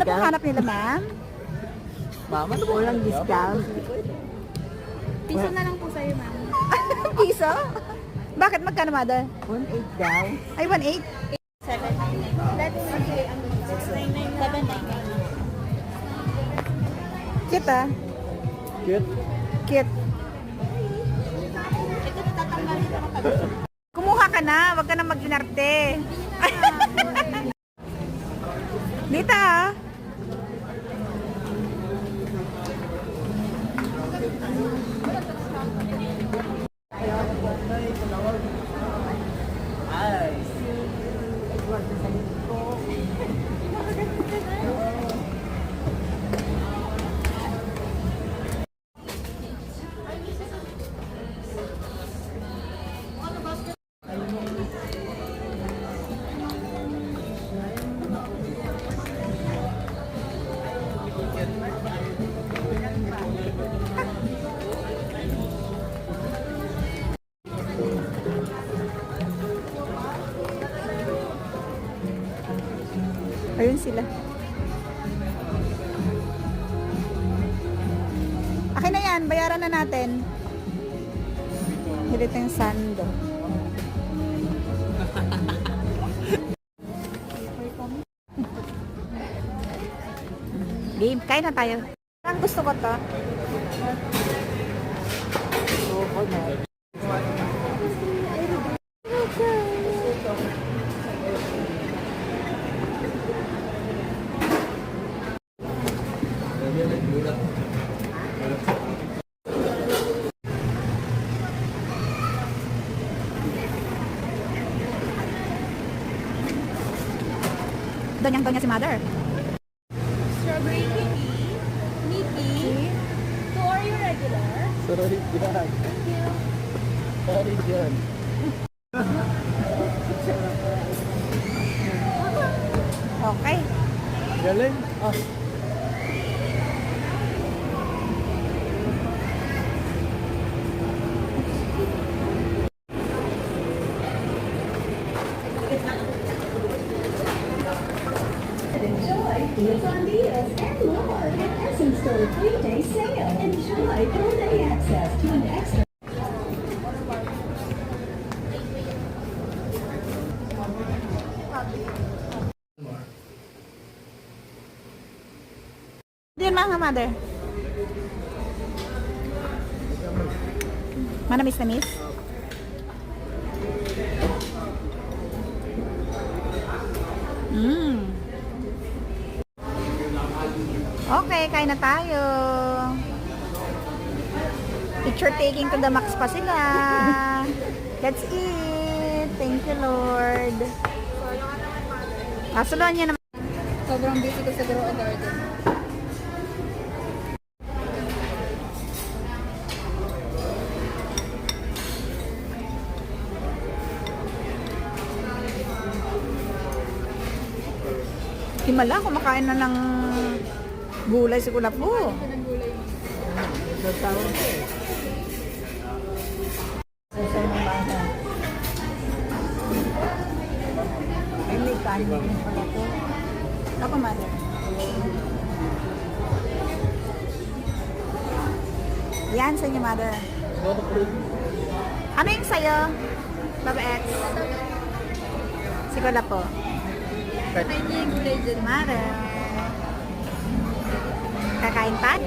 pong hanap nila, ma'am? Mama, walang discount. Piso na lang po sa'yo, ma'am. Piso? Bakit magkano, mother? 1.8 daw. Ay, 1.8. 799. That's okay. 799. Cute, ah. Cute. Cute. Ito, tatanggal dito kapag. Kumuha ka na. Huwag ka na mag-inarte. Dito, ah. Ayun sila. Akin na yan. Bayaran na natin. Hilit yung sando. Game. Kain na tayo. Ang gusto ko to. Donyang-donya si mother. Strawberry kitty. Nikki. 2 are you regular? Sorry, John. Thank you. Sorry, John. Okay. Galing. Ah. Deals on deals and more. Essence Store 3-day sale. Enjoy full-day access to an extra. Diyan mga mother. Manamis na miss. Okay, kain na tayo. Picture taking to the max pa sila. Let's eat. Thank you, Lord. Kasuluan niya naman. Sobrang busy ko sa Grow a Garden. Himala, kumakain na ng gulay si Kulapo. Ito ng gulay mo. Nagtawag ko eh. Sasay ng bata. Ay, may kanin din pala po. Ako, mother. Yan sa inyo, mother. Ano yung sa'yo? Baba X. Si Kulapo. Ay, niya yung gulay dyan. Mother. Kakain pa?